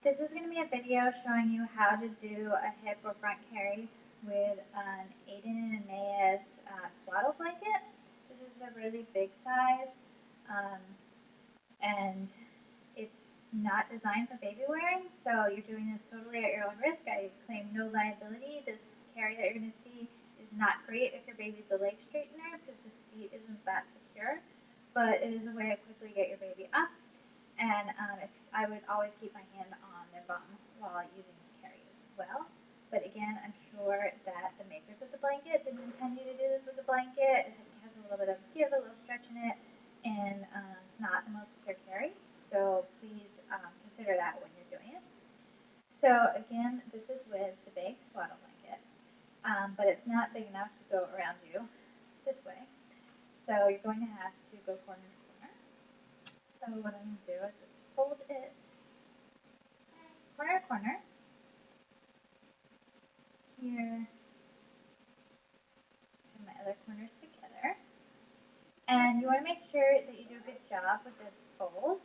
This is going to be a video showing you how to do a hip or front carry with an Aden and Anais swaddle blanket. This is a really big size um, and it's not designed for baby wearing, so you're doing this totally at your own risk. I claim no liability. This carry that you're going to see is not great if your baby's a leg straightener because the seat isn't that secure, but it is a way to quickly get your baby up. And I would always keep my hand on their bum while using this carry as well. But again, I'm sure that the makers of the blanket didn't intend you to do this with a blanket. It has a little bit of give, a little stretch in it, and it's not the most secure carry. So please consider that when you're doing it. So again, this is with the big swaddle blanket, but it's not big enough to go around you this way. So you're going to have to go corner to corner. So what I'm going to do is just fold it corner to corner here, and my other corners together. And you want to make sure that you do a good job with this fold,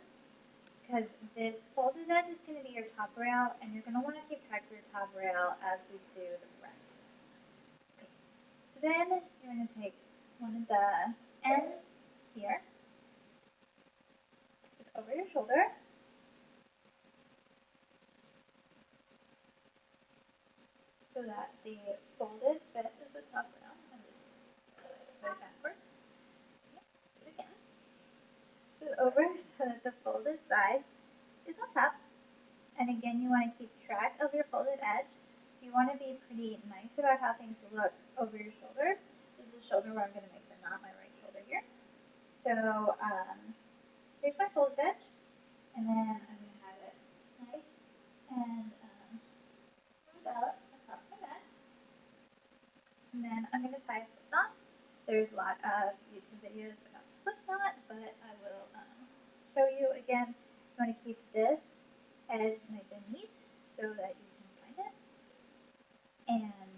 because this folded edge is going to be your top rail, and you're going to want to keep track of your top rail as we do the rest. Okay. So then you're going to take one of the ends here, put it over your shoulder, so that the folded bit is the top rail. And just put it backwards. Do it again. Put it over so that the folded side is on top. And again, you want to keep track of your folded edge. So you want to be pretty nice about how things look over your shoulder. This is the shoulder where I'm going to make the knot, my right shoulder here. So here's my folded edge. And then I'm going to have it nice and smooth out across my neck. And then I'm going to tie a slip knot. There's a lot of YouTube videos about slip knot, but I will show you again. You want to keep this edge nice and neat so that you can find it. And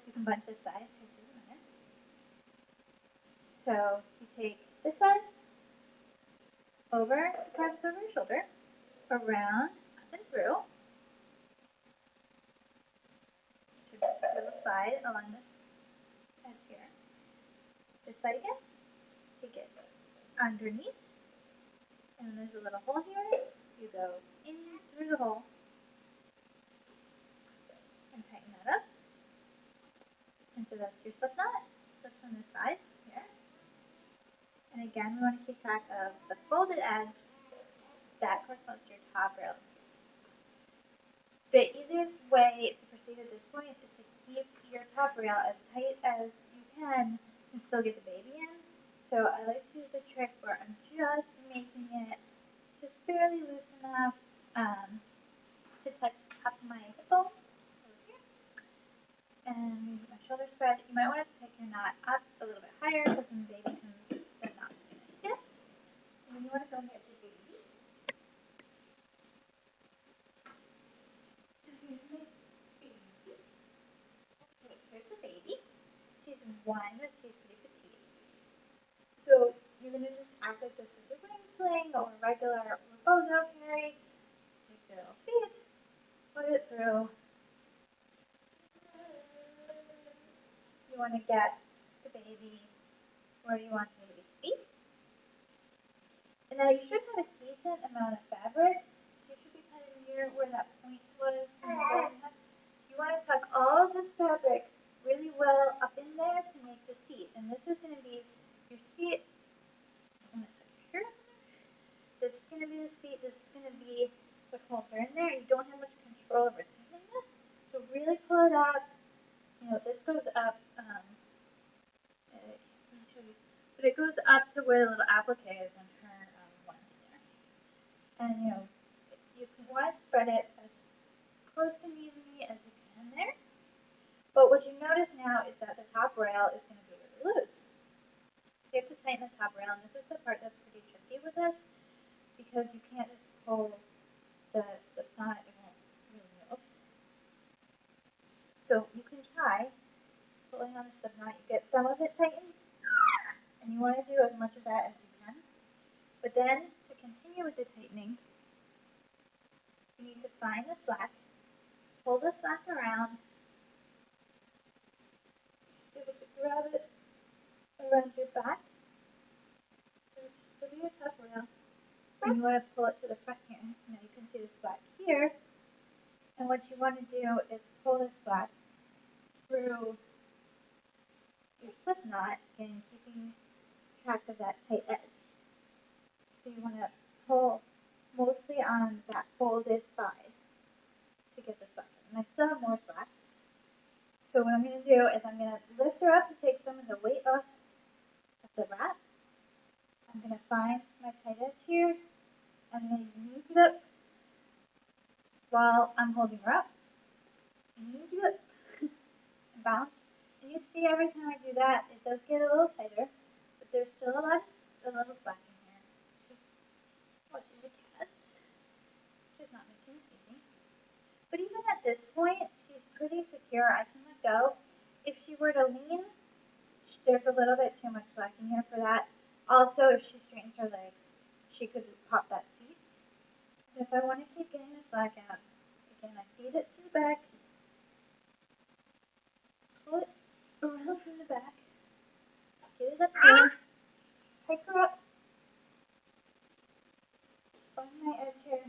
you can bunch this side, it doesn't matter. So you take this side over, cross over your shoulder, around, up and through. Should be a side along this edge here. This side again, take it underneath, and there's a little hole here. You go in through the hole and tighten that up. And so that's your slip knot. Slips on this side here. And again, we want to keep track of the folded edge that corresponds to your top rail. The easiest way to proceed at this point is to keep your top rail as tight as you can and still get the baby in. So I like to use the trick where I'm just making it just barely loose enough to touch the top of my hip bone over here. And my shoulder spread. You might want to pick your knot up a little bit higher because when the baby comes, the knot's going to shift. And then you want to go get the baby. Here's the baby. She's one, but she's pretty petite. So you're going to just act like this is a ring sling or a regular Rebozo Carry. Take your little feet, put it through. You want to get the baby where you want the baby to be. And now you should have a decent amount of fabric. You should be kind of near where that point was. You want to tuck all of this fabric really well up in there to make the seat. And this is going to be your seat. I want to tuck your shirt. This is going to be the seat. This is going to be what holds her in there. You don't have much control over tightening this. So really pull it up. You know, this goes up. But it goes up to where the little applique is on her one's there. And you know, you can want to spread it as close to evenly as you can there. But what you notice now is that the top rail is going to be really loose. So you have to tighten the top rail, and this is the part that's pretty tricky with this because you can't just pull the knot, it won't really move. So you can try pulling on the slip knot. You get some of it tightened, and you want to do as much of that as you can. But then, to continue with the tightening, find the slack, pull the slack around, be able to grab it around your back. It'll be a tough rail. And you want to pull it to the front here. Now you can see the slack here. And what you want to do is pull the slack through your slip knot and keeping track of that tight edge. So you want to pull mostly on that folded side to get the slack. And I still have more slack. So what I'm going to do is I'm going to lift her up to take some of the weight off of the wrap. I'm going to find my tight edge here. I'm going to use it up while I'm holding her up. Use it up and bounce. And you see every time I do that, it does get a little tighter, but there's still a little slack in here. Watching the cat. She's not making this easy. But even at this point, she's pretty secure. I can let go. If she were to lean, there's a little bit too much slack in here for that. Also, if she straightens her legs, she could pop that seat. If I want to keep getting the slack out, again, I feed it to the back, pull it around from the back, get it up here, pick her up, find my edge here,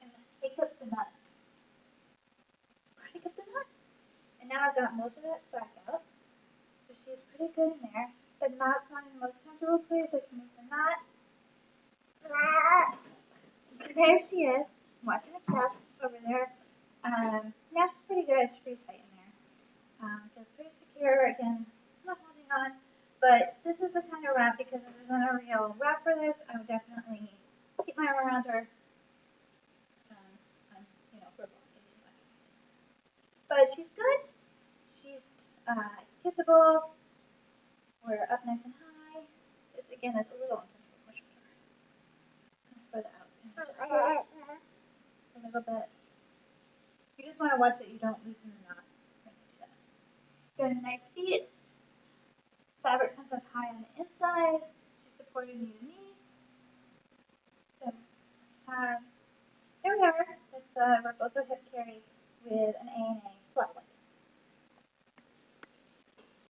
and then take up the nut. Take up the nut. And now I've got most of that slack out, so she's pretty good in there. The knot's not in the most comfortable place. I can move the knot. There she is, watching the cats over there. Now she's pretty good. She's pretty tight in there. Feels pretty secure. Again, not holding on, but this is the kind of wrap, because this isn't a real wrap for this. I would definitely keep my arm around her, for blocking. But she's good. She's kissable. We're up nice and high. This again is a little uncomfortable. Let's spread it out. A little bit. You just want to watch that you don't loosen the knot. Got a nice seat. Fabric comes up high on the inside. She's supported knee to knee. So, there we are. It's a Rebozo hip carry with an A and A.